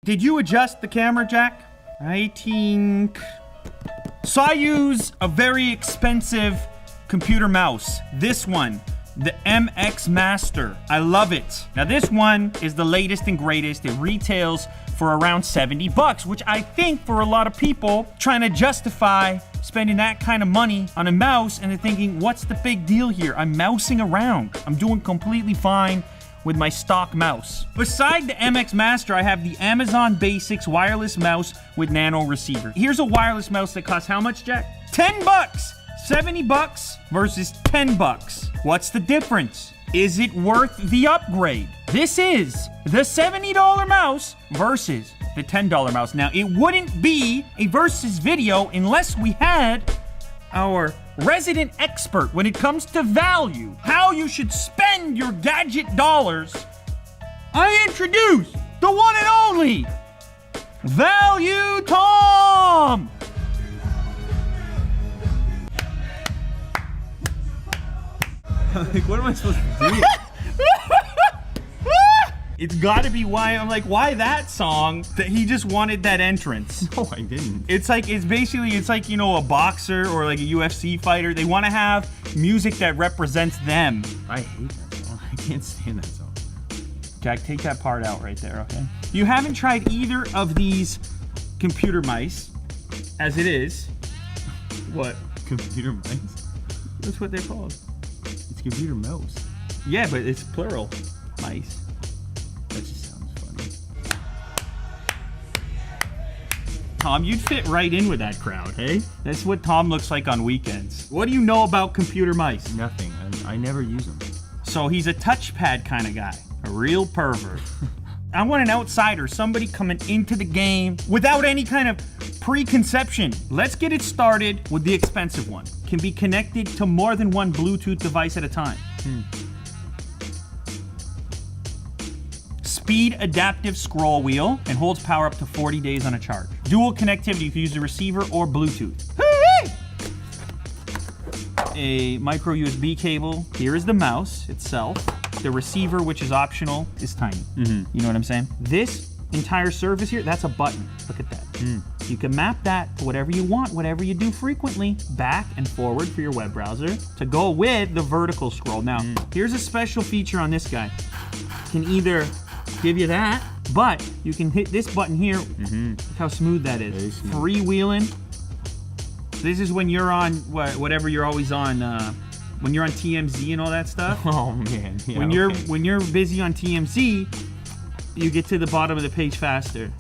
Did you adjust the camera, Jack? I think... So I use a very expensive computer mouse. This one, the MX Master. I love it. Now this one is the latest and greatest. It retails for around $70, which I think for a lot of people trying to justify spending that kind of money on a mouse, and they're thinking, what's the big deal here? I'm mousing around. I'm doing completely fine with my stock mouse. Beside the MX Master, I have the Amazon Basics wireless mouse with nano receiver. Here's a wireless mouse that costs how much, Jack? $10! $70 versus $10. What's the difference? Is it worth the upgrade? This is the $70 mouse versus the $10 mouse. Now, it wouldn't be a versus video unless we had our resident expert when it comes to value, how you should spend your gadget dollars. I introduce the one and only Value Tom. Like, what am I supposed to do? It's gotta be why, I'm like, why that song? That he just wanted that entrance. No, I didn't. It's like, it's like, you know, a boxer or like a UFC fighter. They want to have music that represents them. I hate that song. I can't stand that song. Jack, take that part out right there, okay? You haven't tried either of these computer mice, as it is. What? Computer mice? That's what they're called. It's computer mouse. Yeah, but it's plural. Mice. That just sounds funny. Tom, you'd fit right in with that crowd, hey? That's what Tom looks like on weekends. What do you know about computer mice? Nothing. I never use them. So he's a touchpad kind of guy. A real pervert. I want an outsider, somebody coming into the game without any kind of preconception. Let's get it started with the expensive one. Can be connected to more than one Bluetooth device at a time. Speed adaptive scroll wheel and holds power up to 40 days on a charge. Dual connectivity, you can use the receiver or Bluetooth. A micro USB cable. Here is the mouse itself. The receiver, which is optional, is tiny. You know what I'm saying? This entire surface here, that's a button. Look at that. You can map that to whatever you want, whatever you do frequently, back and forward for your web browser to go with the vertical scroll. Now, here's a special feature on this guy. Can either give you that, but you can hit this button here. Look how smooth that is. Freewheeling. This is when you're on whatever you're always on. When you're on TMZ and all that stuff. Oh man. Yeah, when you're busy on TMZ, you get to the bottom of the page faster.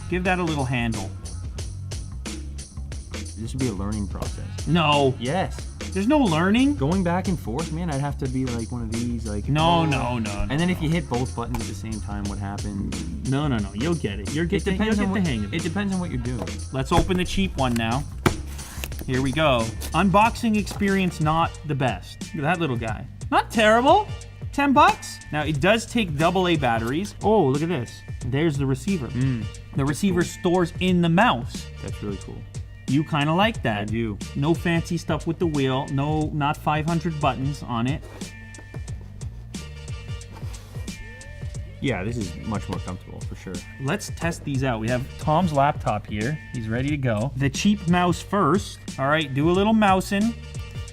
Give that a little handle. This should be a learning process. No. Yes. There's no learning. Going back and forth, man, I'd have to be like one of these, like... No. And then if you hit both buttons at the same time, what happens? No. You'll get it. You'll get the hang of it. It depends on what you're doing. Let's open the cheap one now. Here we go. Unboxing experience not the best. Look at that little guy. Not terrible. $10. Now it does take AA batteries. Oh, look at this. There's the receiver. The receiver stores in the mouse. That's really cool. You kind of like that. I do. No fancy stuff with the wheel. No, not 500 buttons on it. Yeah, this is much more comfortable for sure. Let's test these out. We have Tom's laptop here. He's ready to go. The cheap mouse first. All right, do a little mousing.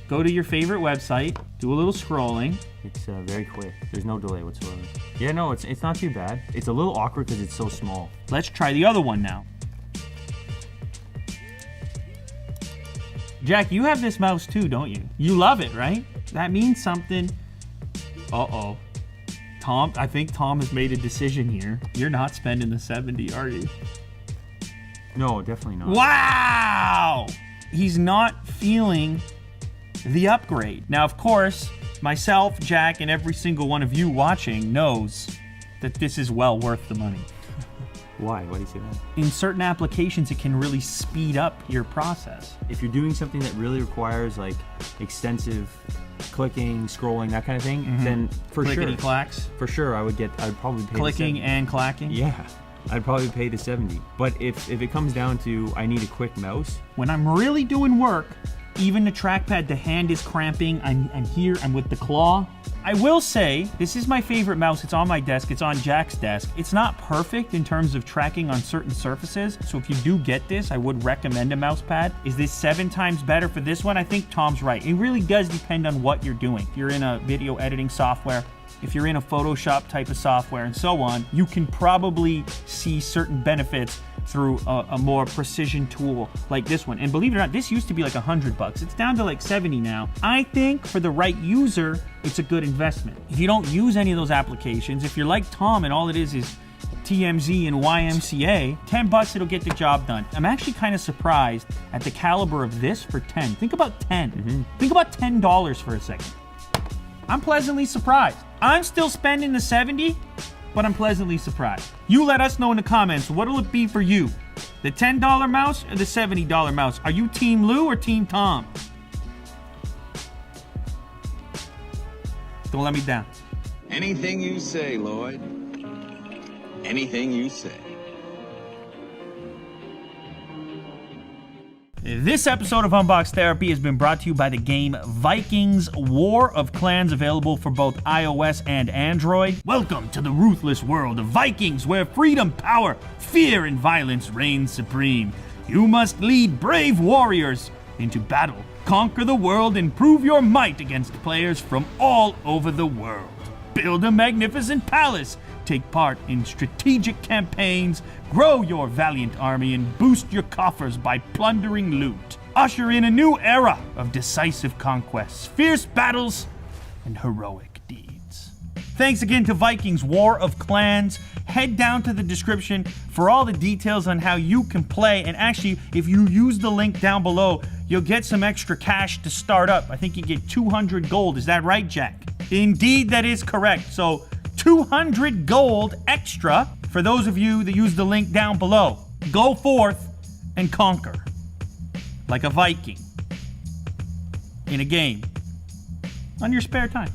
Go to your favorite website. Do a little scrolling. It's very quick. There's no delay whatsoever. Yeah, no, it's not too bad. It's a little awkward because it's so small. Let's try the other one now. Jack, you have this mouse too, don't you? You love it, right? That means something. Uh-oh. Tom, I think Tom has made a decision here. You're not spending the 70, are you? No, definitely not. Wow! He's not feeling the upgrade. Now, of course, myself, Jack, and every single one of you watching knows that this is well worth the money. Why? Why do you say that? In certain applications, it can really speed up your process. If you're doing something that really requires like extensive clicking, scrolling, that kind of thing, then for Clickety sure, clacks. For sure, I'd probably pay Clicking the 70. and clacking. Yeah, I'd probably pay the 70. But if it comes down to I need a quick mouse, When I'm really doing work, Even the trackpad, the hand is cramping. I'm here, I'm with the claw. I will say, this is my favorite mouse. It's on my desk, it's on Jack's desk. It's not perfect in terms of tracking on certain surfaces, so if you do get this, I would recommend a mouse pad. Is this 7 times better for this one? I think Tom's right. It really does depend on what you're doing. If you're in a video editing software, if you're in a Photoshop type of software and so on, you can probably see certain benefits through a more precision tool like this one. And believe it or not, this used to be like $100. It's down to like 70 now. I think for the right user, it's a good investment. If you don't use any of those applications, if you're like Tom and all it is TMZ and YMCA, $10, it'll get the job done. I'm actually kind of surprised at the caliber of this for 10. Think about 10. Think about $10 for a second. I'm pleasantly surprised. I'm still spending the 70, but I'm pleasantly surprised. You let us know in the comments, what'll it be for you? The $10 mouse or the $70 mouse? Are you Team Lou or Team Tom? Don't let me down. Anything you say, Lloyd. Anything you say. This episode of Unbox Therapy has been brought to you by the game Vikings War of Clans, available for both iOS and Android. Welcome to the ruthless world of Vikings, where freedom, power, fear, and violence reign supreme. You must lead brave warriors into battle, conquer the world, and prove your might against players from all over the world. Build a magnificent palace, take part in strategic campaigns, grow your valiant army, and boost your coffers by plundering loot. Usher in a new era of decisive conquests, fierce battles, and heroic deeds. Thanks again to Vikings War of Clans. Head down to the description for all the details on how you can play. And actually, if you use the link down below, you'll get some extra cash to start up. I think you get 200 gold. Is that right, Jack? Indeed, that is correct. So 200 gold extra for those of you that use the link down below. Go forth and conquer like a Viking in a game on your spare time.